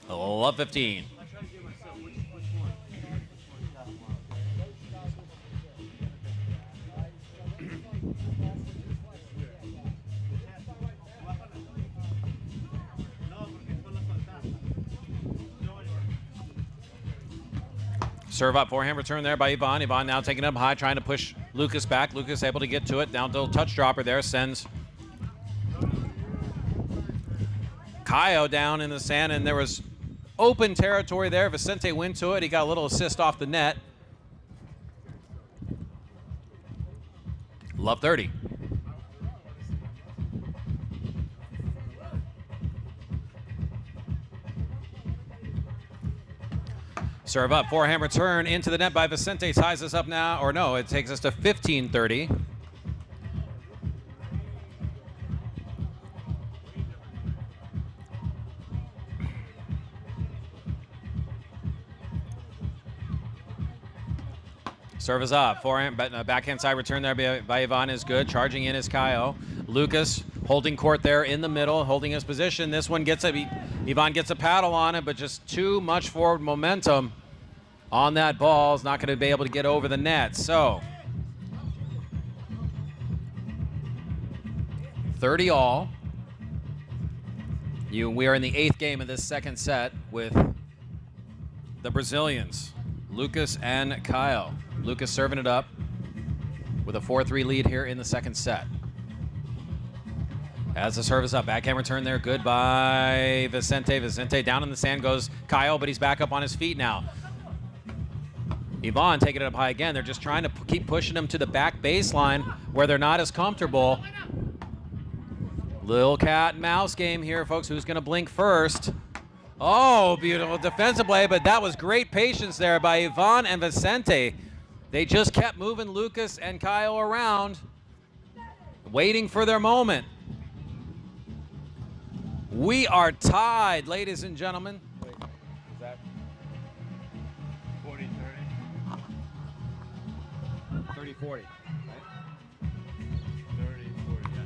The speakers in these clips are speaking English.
Love 15. Serve up, forehand return there by Ivan. Ivan now taking it up high, trying to push Lucas back. Lucas able to get to it. Down to touch dropper there, sends Caio down in the sand, and there was open territory there. Vicente went to it. He got a little assist off the net. Love 30. Serve up, forehand return into the net by Vicente. Ties us up now, or no, it takes us to 15-30. Serve is up, forehand, backhand side return there by Ivan is good. Charging in is Caio. Lucas holding court there in the middle, holding his position. This one gets Ivan gets a paddle on it, but just too much forward momentum on that ball. Is not going to be able to get over the net. So 30 all. We are in the 8th game of this second set with the Brazilians, Lucas and Caio. Lucas serving it up with a 4-3 lead here in the second set. As the service up, backhand return there, good by Vicente. Vicente down in the sand goes Caio, but he's back up on his feet now. Ivan taking it up high again. They're just trying to keep pushing him to the back baseline where they're not as comfortable. Little cat and mouse game here, folks. Who's going to blink first? Oh, beautiful defensive play, but that was great patience there by Ivan and Vicente. They just kept moving Lucas and Caio around, waiting for their moment. We are tied, ladies and gentlemen. Wait, is that 40-30? 30-40, right? 30-40, yeah.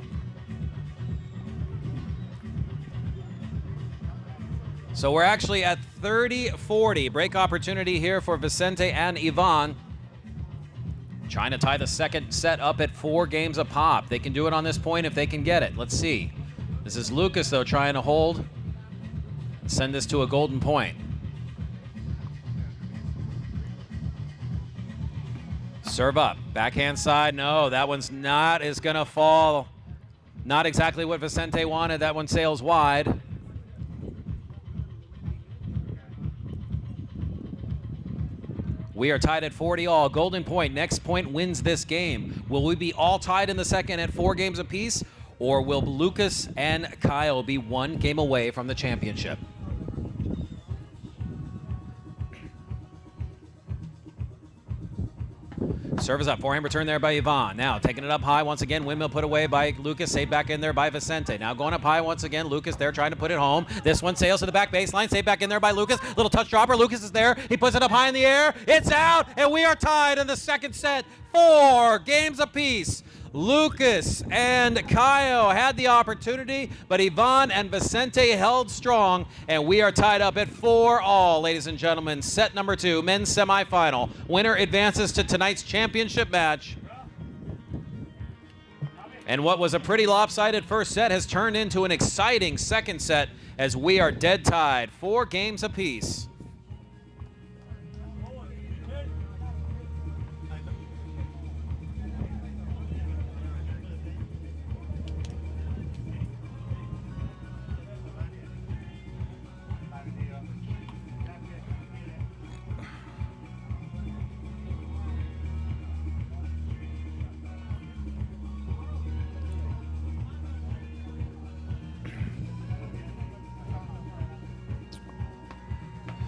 So we're actually at 30-40. Break opportunity here for Vicente and Ivan. Trying to tie the second set up at 4 games a pop. They can do it on this point if they can get it. Let's see. This is Lucas, though, trying to hold and send this to a golden point. Serve up. Backhand side. No, that one's not. Is going to fall. Not exactly what Vicente wanted. That one sails wide. We are tied at 40 all. Golden point. Next point wins this game. Will we be all tied in the second at 4 games apiece? Or will Lucas and Caio be 1 game away from the championship? Service up, forehand return there by Ivan. Now taking it up high once again. Windmill put away by Lucas, saved back in there by Vicente. Now going up high once again. Lucas there trying to put it home. This one sails to the back baseline, saved back in there by Lucas. Little touch dropper. Lucas is there. He puts it up high in the air. It's out, and we are tied in the second set. 4 games apiece. Lucas and Caio had the opportunity, but Ivan and Vicente held strong, and we are tied up at 4 all, ladies and gentlemen. Set number 2, men's semifinal. Winner advances to tonight's championship match. And what was a pretty lopsided first set has turned into an exciting second set as we are dead tied, 4 games apiece.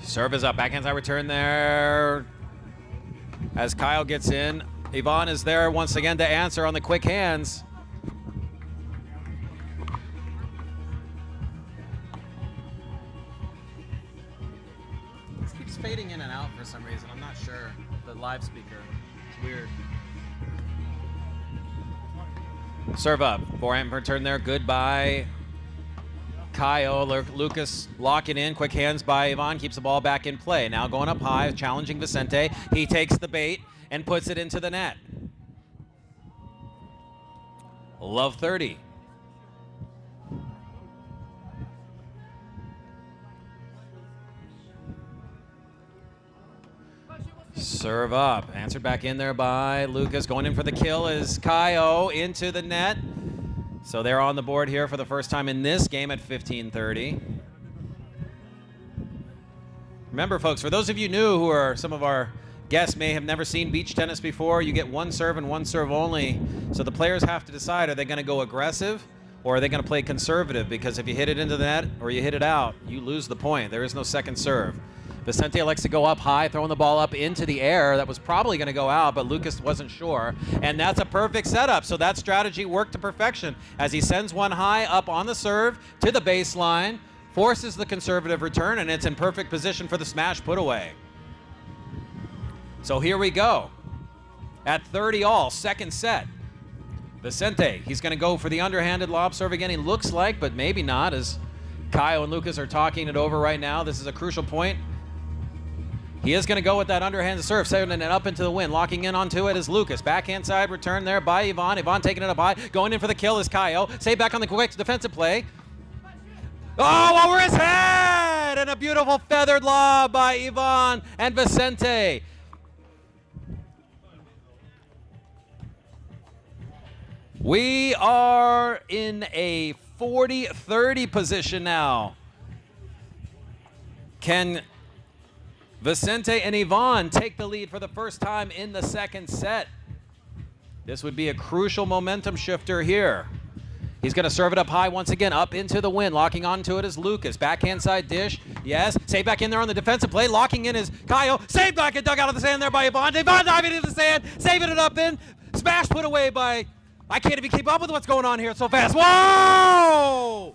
Serve is up, backhand side return there. As Caio gets in, Ivan is there once again to answer on the quick hands. This keeps fading in and out for some reason. I'm not sure. The live speaker, it's weird. Serve up, forehand return there, good by Kaio, Lucas locking in, quick hands by Ivan, keeps the ball back in play. Now going up high, challenging Vicente. He takes the bait and puts it into the net. Love 30. Serve up, answered back in there by Lucas. Going in for the kill is Kaio into the net. So they're on the board here for the first time in this game at 15:30. Remember, folks, for those of you new who are some of our guests may have never seen beach tennis before, you get one serve and one serve only. So the players have to decide, are they going to go aggressive or are they going to play conservative? Because if you hit it into the net or you hit it out, you lose the point. There is no second serve. Vicente likes to go up high, throwing the ball up into the air. That was probably going to go out, but Lucas wasn't sure. And that's a perfect setup. So that strategy worked to perfection as he sends one high up on the serve to the baseline, forces the conservative return, and it's in perfect position for the smash put away. So here we go. At 30 all, second set. Vicente, he's going to go for the underhanded lob serve again. He looks like, but maybe not, as Kaio and Lucas are talking it over right now. This is a crucial point. He is going to go with that underhand serve, sending it up into the wind. Locking in onto it is Lucas. Backhand side return there by Ivan. Ivan taking it up high. Going in for the kill is Kaio. Save back on the quick defensive play. Oh, over his head! And a beautiful feathered lob by Ivan and Vicente. We are in a 40-30 position now. Can Vicente and Ivan take the lead for the first time in the second set? This would be a crucial momentum shifter here. He's going to serve it up high once again, up into the wind. Locking onto it is Lucas. Backhand side dish. Yes. Save back in there on the defensive play. Locking in is Kaio. Save back and dug out of the sand there by Ivan. Ivan diving into the sand. Saving it up in. Smash put away by... I can't even keep up with what's going on here so fast. Whoa!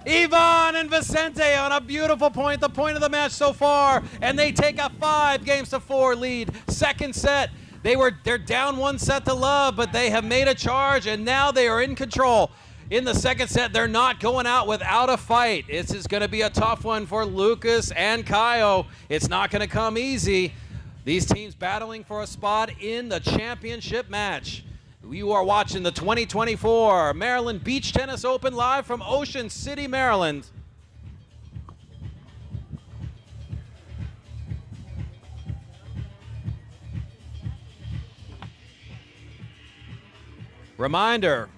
Ivan and Vicente on a beautiful point, the point of the match so far, and they take a 5-4 lead. Second set, they're down 1 set to love, but they have made a charge, and now they are in control. In the second set, they're not going out without a fight. This is going to be a tough one for Lucas and Kaio. It's not going to come easy. These teams battling for a spot in the championship match. You are watching the 2024 Maryland Beach Tennis Open live from Ocean City, Maryland. Reminder,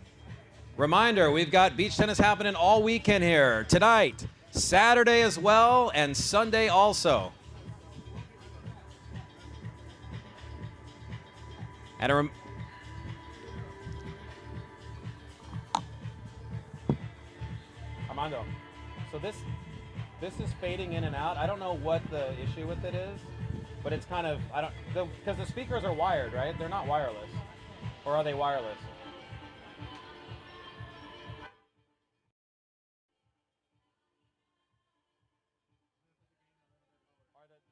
we've got beach tennis happening all weekend here. Tonight, Saturday as well, and Sunday also. And Armando, so this is fading in and out. I don't know what the issue with it is, but it's kind of, because the speakers are wired, right? They're not wireless. Or are they wireless?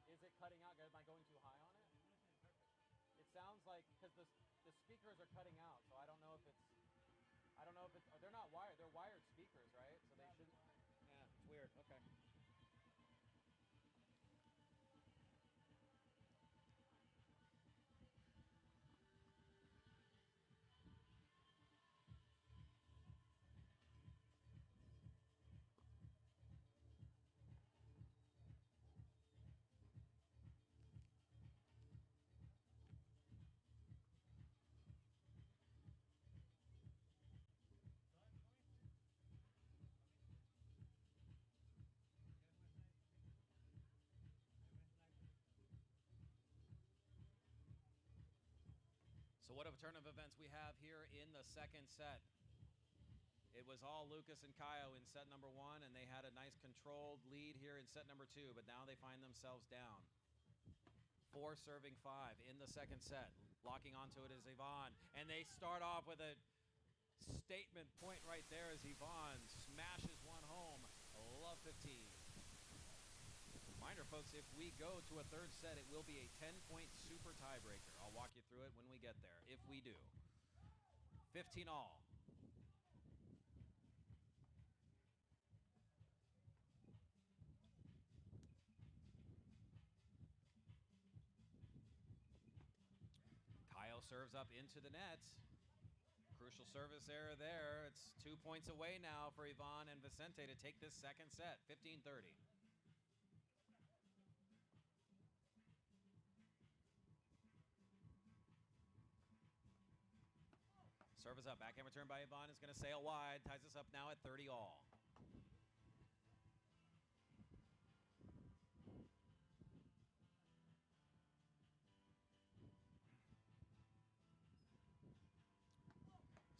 Is it cutting out? Am I going too high on it? It sounds like, because the speakers are cutting out, so I don't know if it's, they're not wired, they're wired speakers, right? So they shouldn't, yeah, it's weird, okay. So what a turn of events we have here in the second set. It was all Lucas and Kaio in set number 1, and they had a nice controlled lead here in set number 2, but now they find themselves down. 4 serving 5 in the second set. Locking onto it is Ivan, and they start off with a statement point right there as Ivan smashes one home. Love 15. Reminder, folks, if we go to a third set, it will be a 10-point super tiebreaker. I'll walk you through it when we get there, if we do. 15 all. serves up into the net. Crucial service error there. It's 2 points away now for Ivan and Vicente to take this second set, 15-30. Service up, backhand return by Ivan is going to sail wide, ties us up now at 30 all.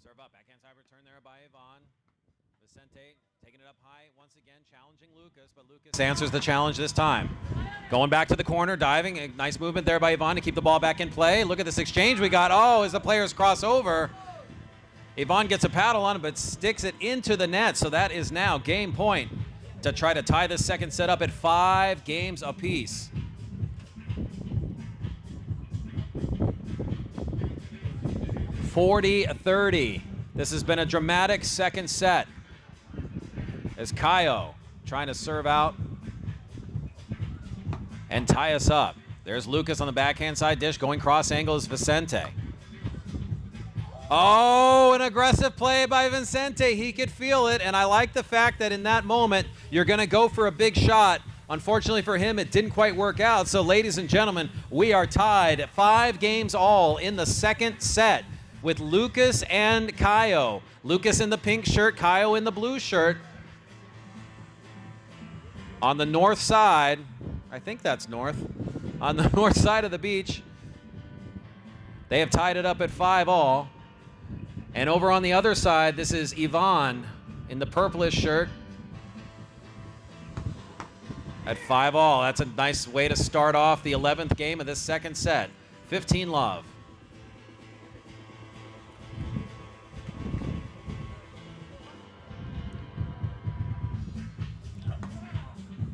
Serve up, backhand side return there by Ivan. Vicente taking it up high once again, challenging Lucas, but Lucas answers the challenge this time. Going back to the corner, diving, a nice movement there by Ivan to keep the ball back in play. Look at this exchange we got. Oh, as the players cross over, Ivan gets a paddle on it, but sticks it into the net, so that is now game point to try to tie this second set up at 5 games apiece. (40-30). This has been a dramatic second set as Caio trying to serve out and tie us up. There's Lucas on the backhand side dish going cross angle is Vicente. Oh, an aggressive play by Vicente. He could feel it, and I like the fact that in that moment, you're going to go for a big shot. Unfortunately for him, it didn't quite work out. So, ladies and gentlemen, we are tied at 5 games all in the second set with Lucas and Caio. Lucas in the pink shirt, Caio in the blue shirt. On the north side, I think that's north, on the north side of the beach, they have tied it up at 5 all. And over on the other side, this is Ivan in the purplish shirt at 5 all. That's a nice way to start off the 11th game of this second set. 15-love.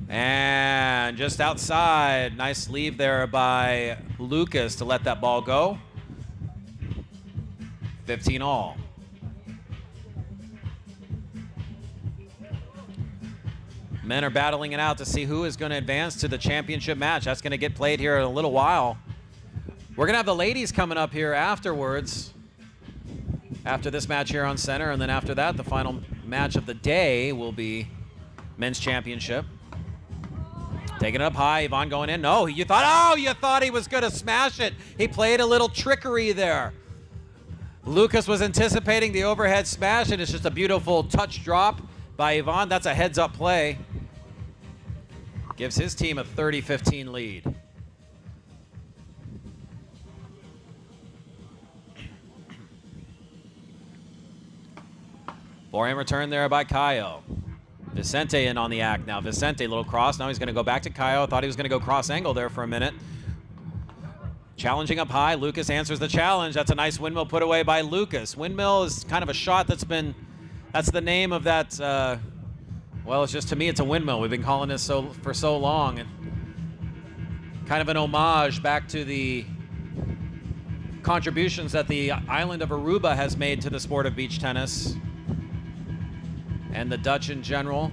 And just outside, nice leave there by Lucas to let that ball go. 15 all. Men are battling it out to see who is going to advance to the championship match. That's going to get played here in a little while. We're going to have the ladies coming up here afterwards, after this match here on center, and then after that, the final match of the day will be men's championship. Taking it up high, Ivan going in. No, you thought he was going to smash it. He played a little trickery there. Lucas was anticipating the overhead smash, and it's just a beautiful touch drop by Ivan. That's a heads-up play. Gives his team a 30-15 lead. Forehand return there by Caio. Vicente in on the act now. Vicente, little cross. Now he's going to go back to Caio. Thought he was going to go cross angle there for a minute. Challenging up high. Lucas answers the challenge. That's a nice windmill put away by Lucas. Windmill is kind of a shot that's the name of that, well, it's just, to me, it's a windmill. We've been calling this for so long. And kind of an homage back to the contributions that the island of Aruba has made to the sport of beach tennis and the Dutch in general.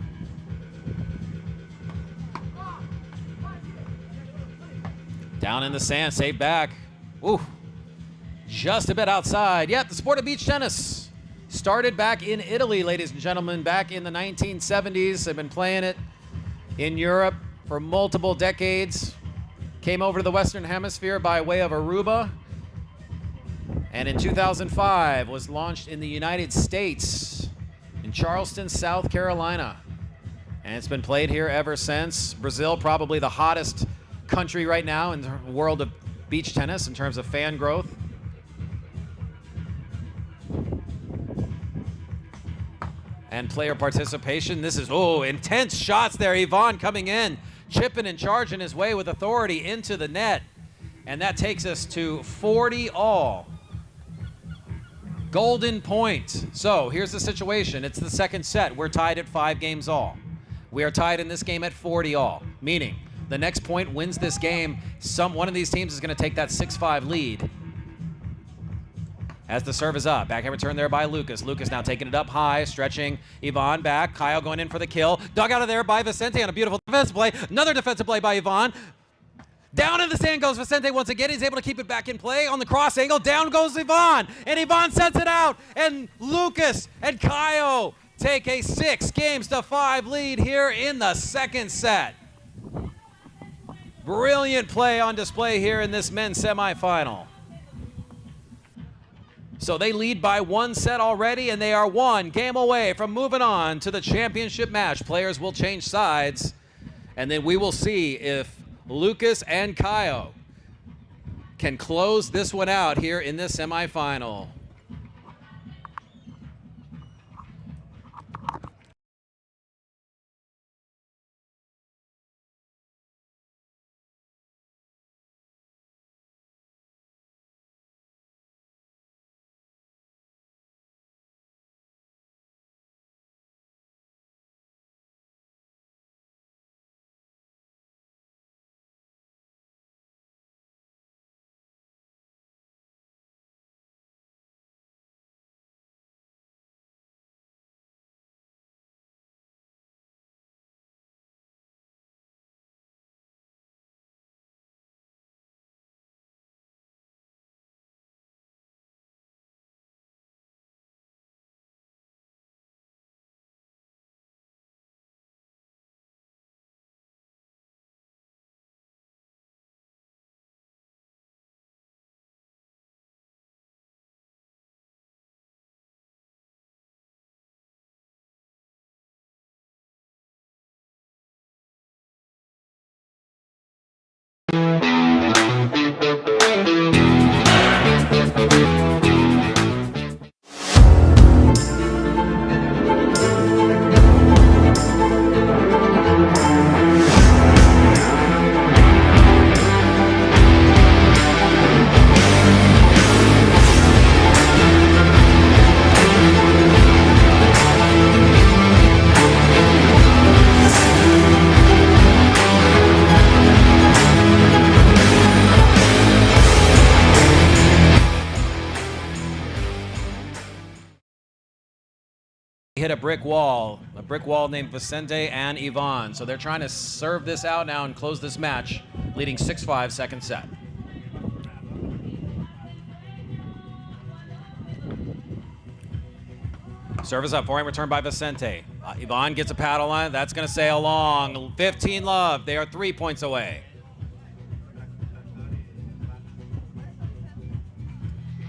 Down in the sand, saved back. Ooh, just a bit outside. Yep, the sport of beach tennis started back in Italy, ladies and gentlemen, back in the 1970s. They've been playing it in Europe for multiple decades. Came over to the Western Hemisphere by way of Aruba. And in 2005 was launched in the United States, in Charleston, South Carolina. And it's been played here ever since. Brazil, probably the hottest country right now in the world of beach tennis in terms of fan growth. And player participation. This is, intense shots there. Ivan coming in, chipping and charging his way with authority into the net. And that takes us to 40 all. Golden point. So here's the situation. It's the second set. We're tied at 5 games all. We are tied in this game at 40 all, meaning the next point wins this game. One of these teams is going to take that 6-5 lead. As the serve is up. Backhand return there by Lucas. Lucas now taking it up high, stretching Ivan back. Caio going in for the kill. Dug out of there by Vicente on a beautiful defensive play. Another defensive play by Ivan. Down in the sand goes Vicente once again. He's able to keep it back in play on the cross angle. Down goes Ivan, and Ivan sets it out. And Lucas and Caio take a 6-5 lead here in the second set. Brilliant play on display here in this men's semifinal. So they lead by 1 set already, and they are 1 game away from moving on to the championship match. Players will change sides, and then we will see if Lucas and Caio can close this one out here in this semifinal. Hit a brick wall named Vicente and Ivan. So they're trying to serve this out now and close this match, leading 6-5 second set. Service up, forehand return by Vicente. Ivan gets a paddle line, that's gonna sail long. 15 love, they are 3 points away.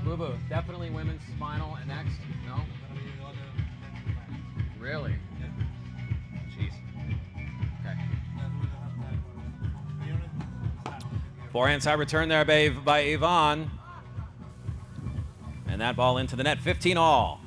Boo-boo, definitely women's final and next, no? Really? Jeez. Okay. Forehand side return there by Ivan. And that ball into the net, 15 all.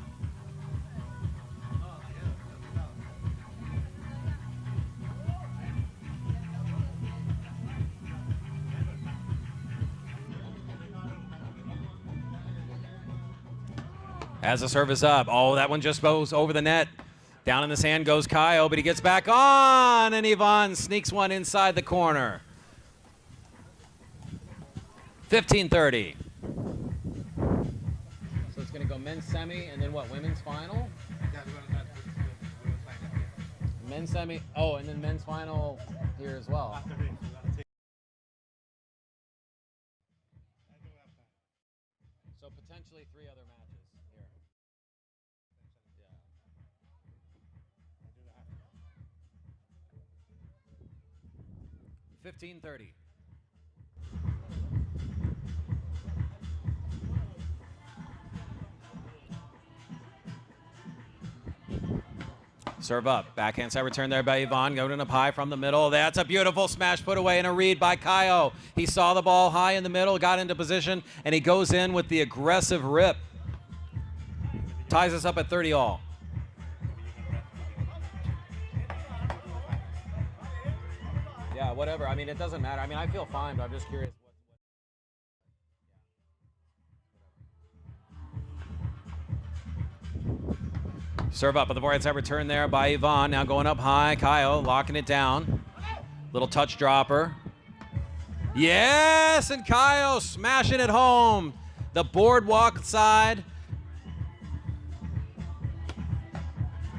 As the service up, oh, that one just goes over the net. Down in the sand goes Caio, but he gets back on, and Ivan sneaks one inside the corner. 15-30. So it's going to go men's semi, and then what, women's final? Men's semi, oh, and then men's final here as well. So potentially 3 other matches here. 15-30. Serve up. Backhand side return there by Ivan. Going up high from the middle. That's a beautiful smash put away and a read by Caio. He saw the ball high in the middle, got into position, and he goes in with the aggressive rip. Ties us up at 30 all. Yeah, whatever. I mean, it doesn't matter. I mean, I feel fine, but I'm just curious. Serve up, but the forehand side return there by Ivan. Now going up high. Caio locking it down. Little touch dropper. Yes, and Caio smashing it home. The boardwalk side.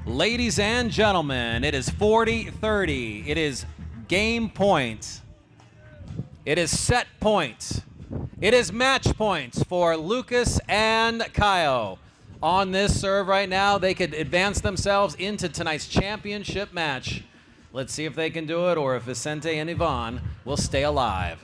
Ladies and gentlemen, it is 40-30. It is game point It is set point. It is match points for Lucas and Kaio. On this serve right now, they could advance themselves into tonight's championship match. Let's see if they can do it or if Vicente and Ivan will stay alive.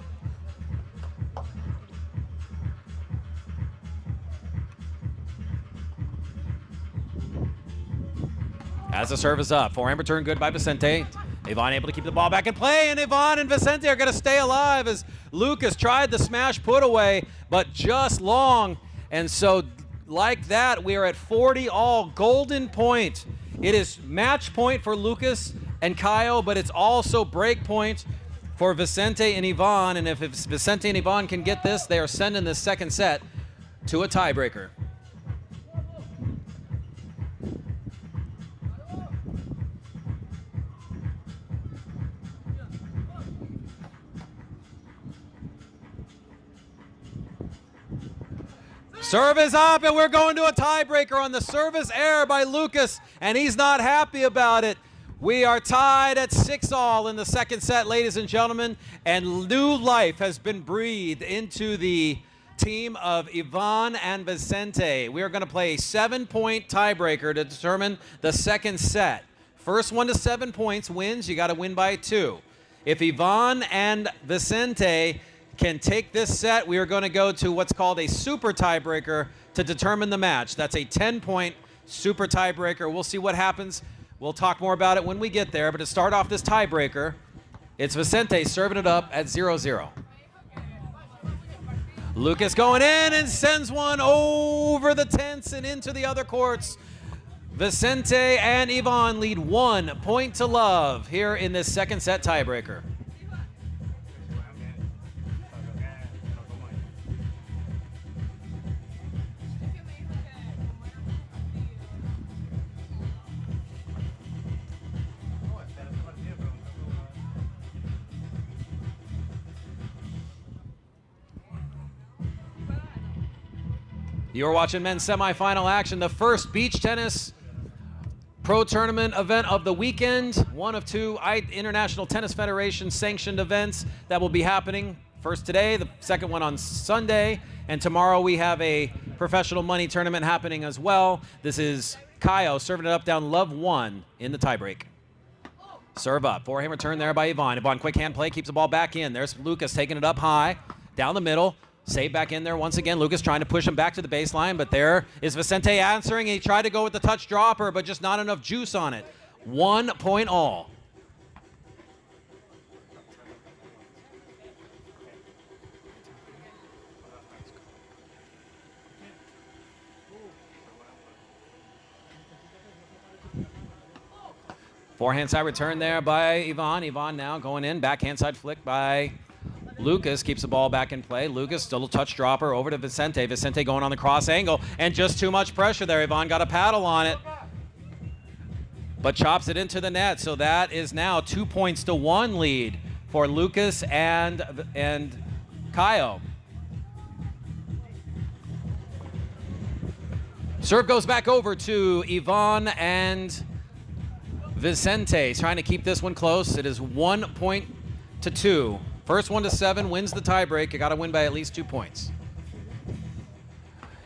As the serve is up, forehand return good by Vicente. Ivan able to keep the ball back in play, and Ivan and Vicente are going to stay alive as Lucas tried the smash put away, but just long. And so like that, we are at 40 all, golden point. It is match point for Lucas and Kaio, but it's also break point for Vicente and Ivan. And if Vicente and Ivan can get this, they are sending this second set to a tiebreaker. Serve is up, and we're going to a tiebreaker on the service error by Lucas, and he's not happy about it. We are tied at 6-all in the second set, ladies and gentlemen, and new life has been breathed into the team of Ivan and Vicente. We are going to play a 7-point tiebreaker to determine the second set. First one to 7 points wins. You got to win by 2. If Ivan and Vicente can take this set, we are going to go to what's called a super tiebreaker to determine the match. That's a 10-point super tiebreaker. We'll see what happens. We'll talk more about it when we get there. But to start off this tiebreaker, it's Vicente serving it up at 0-0. Lucas going in and sends one over the tents and into the other courts. Vicente and Ivan lead 1 point to love here in this second set tiebreaker. You're watching men's semifinal action, the first beach tennis pro tournament event of the weekend. One of 2 International Tennis Federation sanctioned events that will be happening. First today, the second one on Sunday, and tomorrow we have a professional money tournament happening as well. This is Kaio serving it up down love 1 in the tiebreak. Serve up, forehand return there by Ivan. Ivan quick hand play, keeps the ball back in. There's Lucas taking it up high, down the middle. Save back in there once again. Lucas trying to push him back to the baseline, but there is Vicente answering. He tried to go with the touch dropper, but just not enough juice on it. 1 point all. Forehand side return there by Ivan. Ivan now going in. Backhand side flick by Lucas, keeps the ball back in play. Lucas, still a touch dropper over to Vicente. Vicente going on the cross angle, and just too much pressure there. Ivan got a paddle on it, but chops it into the net. So that is now 2 points to 1 lead for Lucas and Kaio. Serve goes back over to Ivan and Vicente. He's trying to keep this one close. It is 1 point to 2. First one to 7 wins the tiebreak. You got to win by at least 2 points.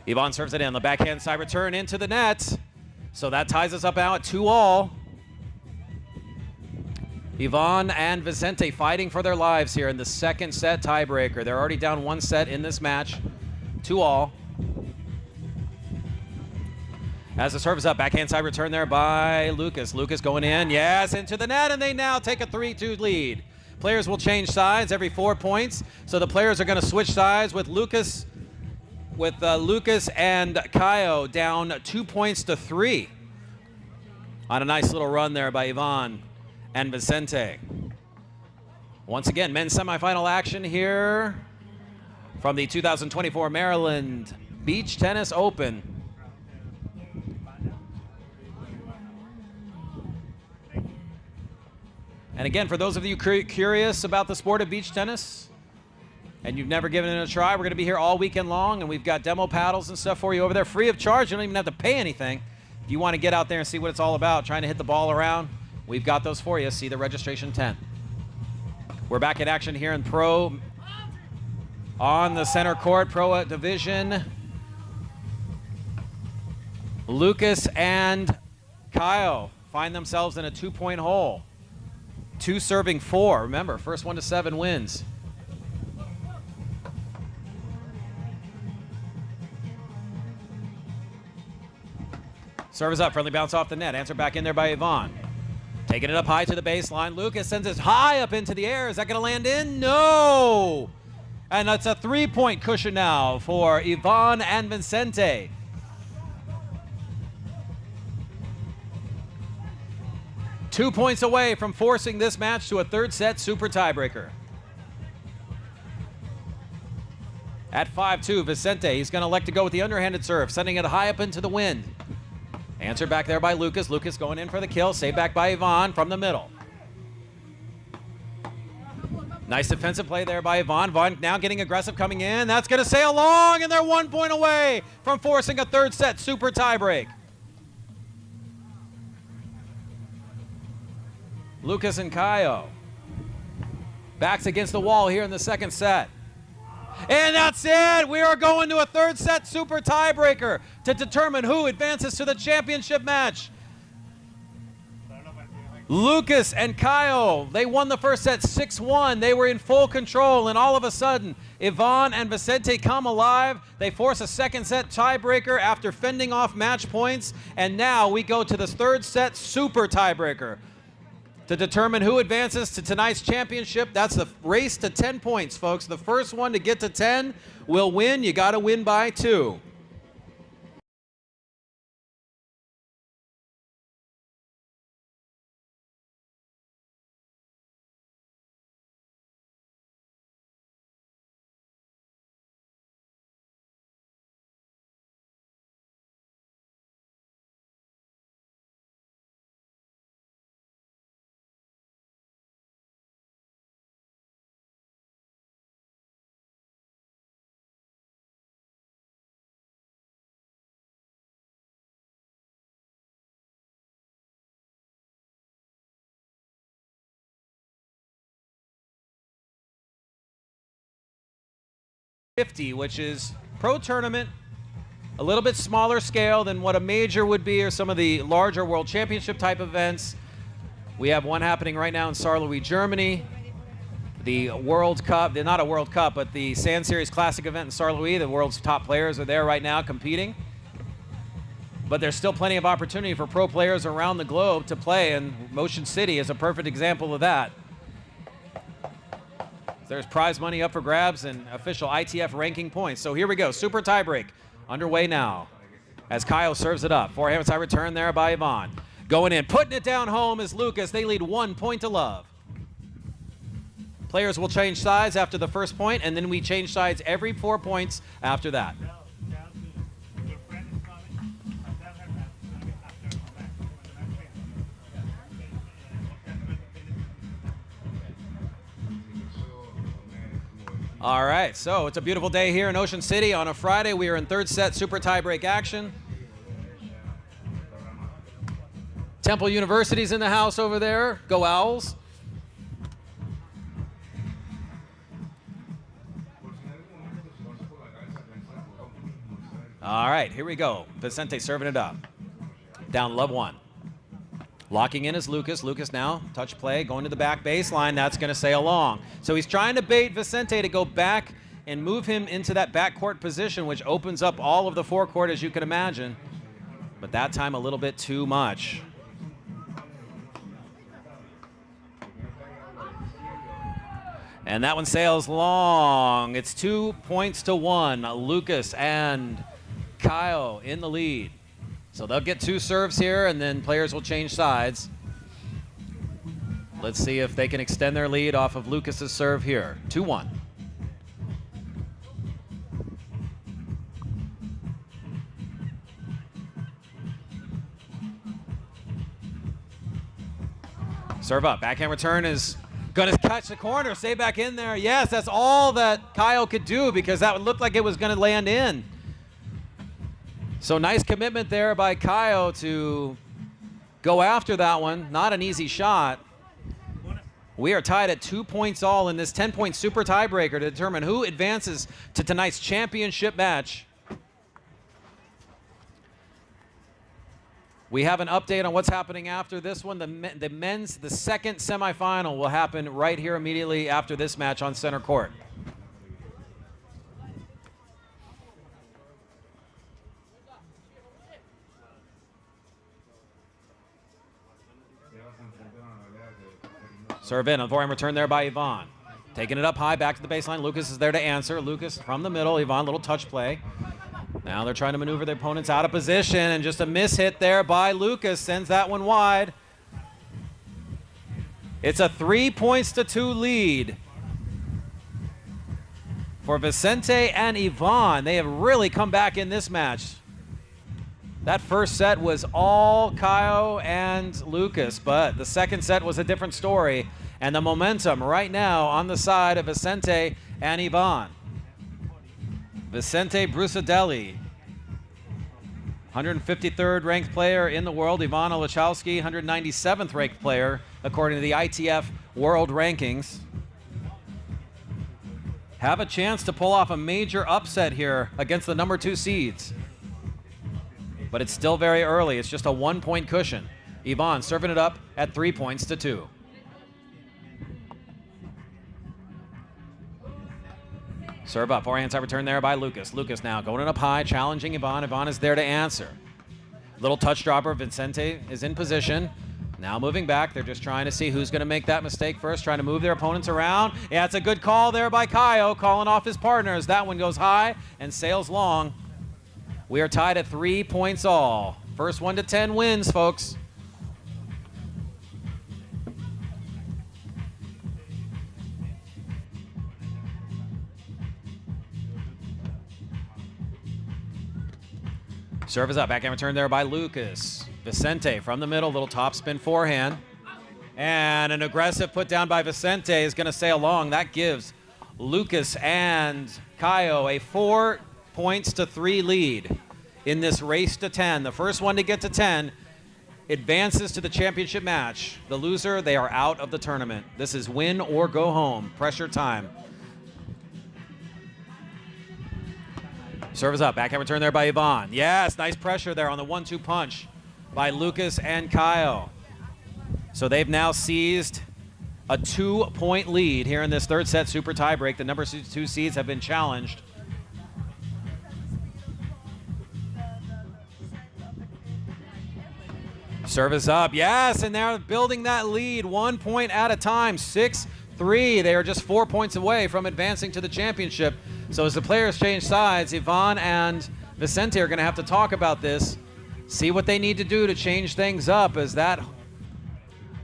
Ivan serves it in. The backhand side return into the net. So that ties us up now at 2-all. Ivan and Vicente fighting for their lives here in the second set tiebreaker. They're already down 1 set in this match. 2-all. As the serve is up, backhand side return there by Lucas. Lucas going in, yes, into the net, and they now take a 3-2 lead. Players will change sides every 4 points, so the players are going to switch sides with Lucas and Kaio down 2 points to 3 on a nice little run there by Ivan and Vicente. Once again, men's semifinal action here from the 2024 Maryland Beach Tennis Open. And again, for those of you curious about the sport of beach tennis and you've never given it a try, we're going to be here all weekend long, and we've got demo paddles and stuff for you over there free of charge. You don't even have to pay anything. If you want to get out there and see what it's all about, trying to hit the ball around, we've got those for you. See the registration tent. We're back in action here in Pro on the center court, Pro Division. Lucas and Kyle find themselves in a 2-point hole. 2 serving 4. Remember, first 1 to 7 wins. Serve is up, friendly bounce off the net. Answer back in there by Yvonne. Taking it up high to the baseline. Lucas sends it high up into the air. Is that going to land in? No! And that's a 3-point cushion now for Yvonne and Vicente. Two points away from forcing this match to a third set super tiebreaker. At 5-2, Vicente, he's going to elect to go with the underhanded serve, sending it high up into the wind. Answer back there by Lucas. Lucas going in for the kill. Saved back by Yvonne from the middle. Nice defensive play there by Yvonne. Yvonne now getting aggressive coming in. That's going to sail long, and they're 1 point away from forcing a third set super tiebreak. Lucas and Kaio. Backs against the wall here in the second set. And that's it. We are going to a third set super tiebreaker to determine who advances to the championship match. Lucas and Kaio, they won the first set 6-1. They were in full control, and all of a sudden, Yvonne and Vicente come alive. They force a second set tiebreaker after fending off match points, and now we go to this third set super tiebreaker to determine who advances to tonight's championship. That's the race to 10 points, folks. The first one to get to 10 will win. You got to win by 2. $50, which is pro tournament, a little bit smaller scale than what a major would be or some of the larger world championship type events. We have one happening right now in Saarlouis, Germany. The World Cup, not a World Cup, but the Sand Series Classic event in Saarlouis. The world's top players are there right now competing. But there's still plenty of opportunity for pro players around the globe to play, and Motion City is a perfect example of that. There's prize money up for grabs and official ITF ranking points. So here we go, super tiebreak underway now as Kyle serves it up. Forehand side return there by Yvonne. Going in, putting it down home is Lucas. They lead 1 point to love. Players will change sides after the first point, and then we change sides every 4 points after that. All right, so it's a beautiful day here in Ocean City on a Friday. We are in third set super tiebreak action. Temple University's in the house over there. Go Owls. All right, here we go. Vicente serving it up. Down love 1. Locking in is Lucas. Lucas now, touch play, going to the back baseline. That's going to sail long. So he's trying to bait Vicente to go back and move him into that backcourt position, which opens up all of the forecourt, as you can imagine. But that time a little bit too much. And that one sails long. It's 2 points to 1. Lucas and Kyle in the lead. So they'll get 2 serves here, and then players will change sides. Let's see if they can extend their lead off of Lucas's serve here. 2-1. Serve up. Backhand return is going to catch the corner. Stay back in there. Yes, that's all that Kyle could do because that would look like it was going to land in. So nice commitment there by Kyle to go after that one. Not an easy shot. We are tied at 2 points all in this 10-point super tiebreaker to determine who advances to tonight's championship match. We have an update on what's happening after this one. The men's, the second semifinal will happen right here immediately after this match on center court. Serve in, on forehand return there by Ivan. Taking it up high, back to the baseline. Lucas is there to answer. Lucas from the middle. Ivan, little touch play. Now they're trying to maneuver their opponents out of position, and just a miss hit there by Lucas sends that one wide. It's a 3-2 lead for Vicente and Ivan. They have really come back in this match. That first set was all Caio and Lucas, but the second set was a different story. And the momentum right now on the side of Vicente and Ivan. Vicente Brusadelli, 153rd ranked player in the world. Ivan Olachowski, 197th ranked player, according to the ITF World Rankings. Have a chance to pull off a major upset here against the number 2 seeds. But it's still very early. It's just a 1-point cushion. Ivan serving it up at 3-2. Serve up, forehand side return there by Lucas. Lucas now going it up high, challenging Ivan. Ivan is there to answer. Little touch dropper. Vicente is in position. Now moving back. They're just trying to see who's going to make that mistake first, trying to move their opponents around. Yeah, it's a good call there by Caio, calling off his partners. That one goes high and sails long. We are tied at 3 points all. First 1 to 10 wins, folks. Serve is up, backhand return there by Lucas. Vicente from the middle, little topspin forehand. And an aggressive put down by Vicente is going to sail long. That gives Lucas and Caio a 4-3 lead in this race to 10. The first one to get to 10 advances to the championship match. The loser, they are out of the tournament. This is win or go home. Pressure time. Serve is up, backhand return there by Ivan. Yes, nice pressure there on the 1-2 punch by Lucas and Caio. So they've now seized a 2-point lead here in this third set super tiebreak. The number 2 seeds have been challenged. Serve is up, yes, and they're building that lead 1 point at a time, 6-3. They are just 4 points away from advancing to the championship. So as the players change sides, Ivan and Vicente are going to have to talk about this, see what they need to do to change things up, as that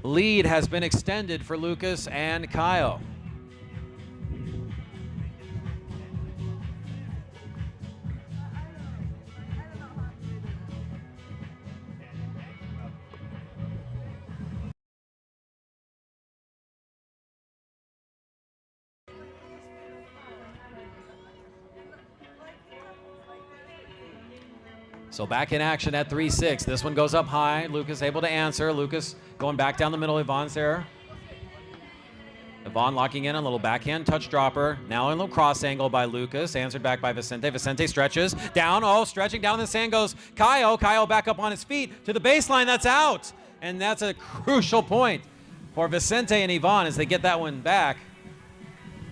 lead has been extended for Lucas and Caio. So back in action at 3-6. This one goes up high. Lucas able to answer. Lucas going back down the middle. Ivan's there. Ivan locking in a little backhand touch dropper. Now a little cross angle by Lucas. Answered back by Vicente. Vicente stretches down. Oh, stretching down the sand goes Caio. Caio back up on his feet to the baseline. That's out. And that's a crucial point for Vicente and Ivan as they get that one back.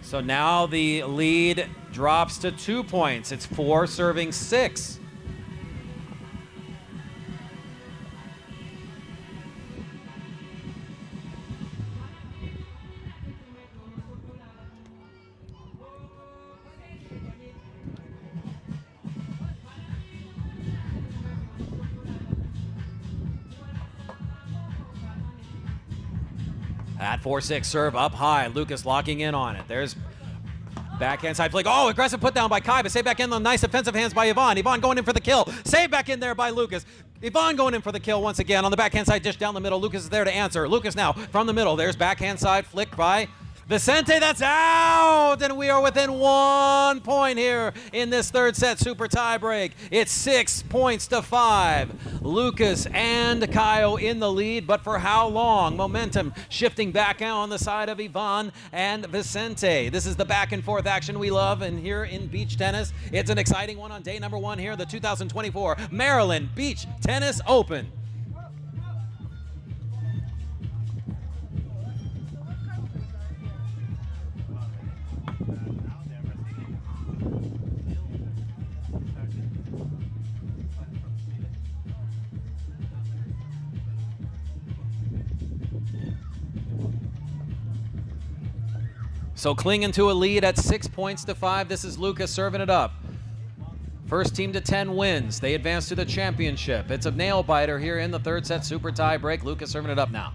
So now the lead drops to 2 points. It's 4 serving 6. At 4-6, serve up high. Lucas locking in on it. There's backhand side flick. Oh, aggressive put down by Kai, but save back in on nice offensive hands by Ivan. Ivan going in for the kill. Save back in there by Lucas. Ivan going in for the kill once again on the backhand side dish down the middle. Lucas is there to answer. Lucas now from the middle. There's backhand side flick by Vicente, that's out, and we are within 1 point here in this third set super tie break. It's 6 points to 5. Lucas and Caio in the lead, but for how long? Momentum shifting back out on the side of Ivan and Vicente. This is the back and forth action we love, and here in beach tennis, it's an exciting one on day number 1 here, the 2024 Maryland Beach Tennis Open. So clinging to a lead at 6 points to 5. This is Lucas serving it up. First team to 10 wins. They advance to the championship. It's a nail biter here in the third set super tie break. Lucas serving it up now.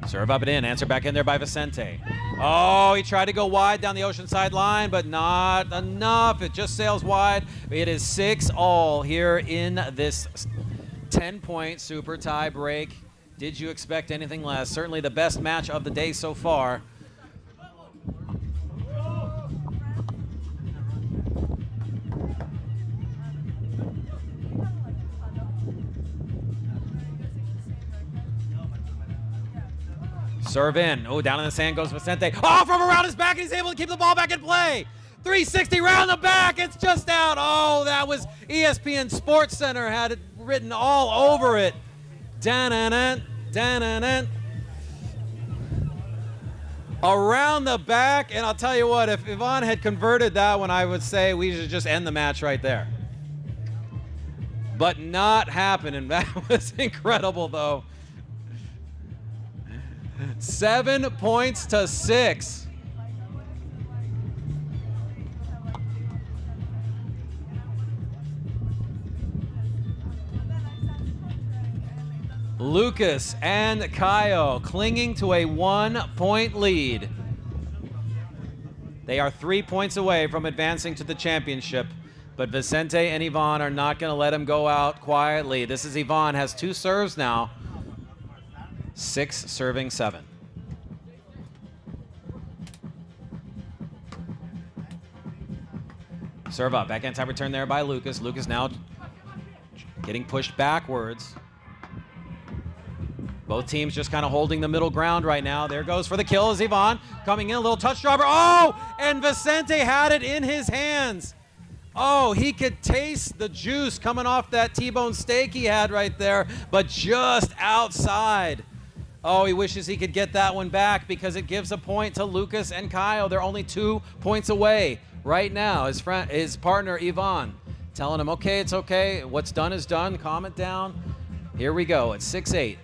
Serve up and in, answer back in there by Vicente. Oh, he tried to go wide down the Oceanside line, but not enough. It just sails wide. It is 6-all here in this 10-point super tie break. Did you expect anything less? Certainly the best match of the day so far. Serve in. Oh, down in the sand goes Vicente. Oh, from around his back, he's able to keep the ball back in play. 360 round the back. It's just out. Oh, that was ESPN Sports Center had it written all over it. Da-na-na, da-na-na. Around the back, and I'll tell you what, if Ivan had converted that one, I would say we should just end the match right there. But not happening. That was incredible, though. 7 points to 6. Lucas and Caio clinging to a 1-point lead. They are 3 points away from advancing to the championship, but Vicente and Ivan are not going to let him go out quietly. This is Ivan, has 2 serves now. 6 serving 7. Serve up. Backhand type return there by Lucas. Lucas now getting pushed backwards. Both teams just kind of holding the middle ground right now. There goes for the kill is Ivan. Coming in, a little touch dropper. Oh! And Vicente had it in his hands. Oh, he could taste the juice coming off that T-bone steak he had right there, but just outside. Oh, he wishes he could get that one back because it gives a point to Lucas and Caio. They're only 2 points away right now. His partner, Ivan, telling him, okay, it's okay. What's done is done. Calm it down. Here we go. It's 6-8.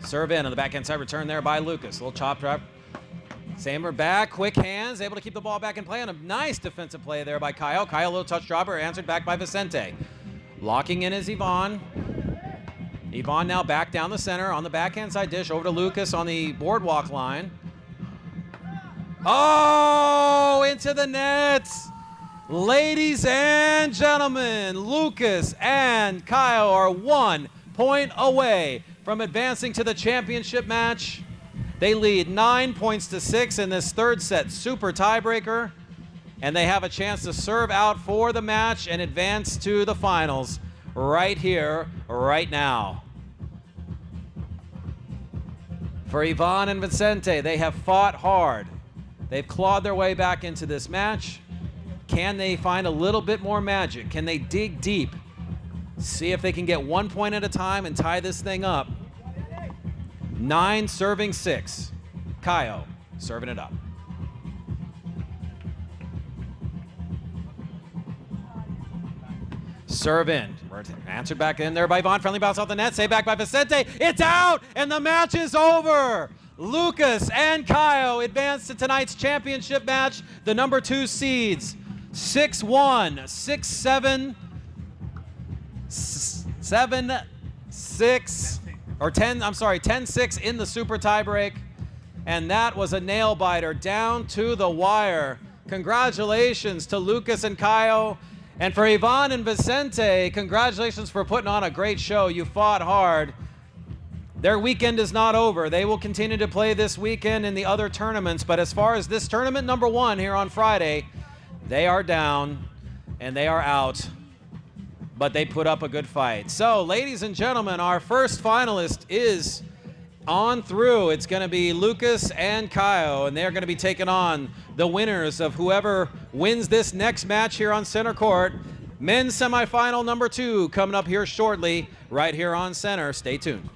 Serve in on the backhand side return there by Lucas. Little chop drop. Samer back, quick hands, able to keep the ball back in play, and a nice defensive play there by Caio. Caio, a little touch dropper, answered back by Vicente. Locking in is Ivan. Ivan now back down the center on the backhand side dish over to Lucas on the boardwalk line. Oh, into the nets. Ladies and gentlemen, Lucas and Caio are 1 point away from advancing to the championship match. They lead 9 points to 6 in this third set super tiebreaker, and they have a chance to serve out for the match and advance to the finals right here, right now. For Ivan and Vicente, they have fought hard. They've clawed their way back into this match. Can they find a little bit more magic? Can they dig deep? See if they can get 1 point at a time and tie this thing up. 9 serving 6. Caio serving it up. Serve in. Answered back in there by Ivan. Friendly bounce off the net. Save back by Vicente. It's out, and the match is over. Lucas and Caio advance to tonight's championship match. The number 2 seeds. 6-1, 6-7, 7-6, or 10-6 in the super tiebreak. And that was a nail biter down to the wire. Congratulations to Lucas and Caio. And for Yvonne and Vicente, congratulations for putting on a great show. You fought hard. Their weekend is not over. They will continue to play this weekend in the other tournaments, but as far as this tournament number 1 here on Friday, they are down and they are out, but they put up a good fight. So, ladies and gentlemen, our first finalist is on through. It's going to be Lucas and Kaio, and they're going to be taking on the winners of whoever wins this next match here on center court. Men's semifinal number 2 coming up here shortly, right here on center. Stay tuned.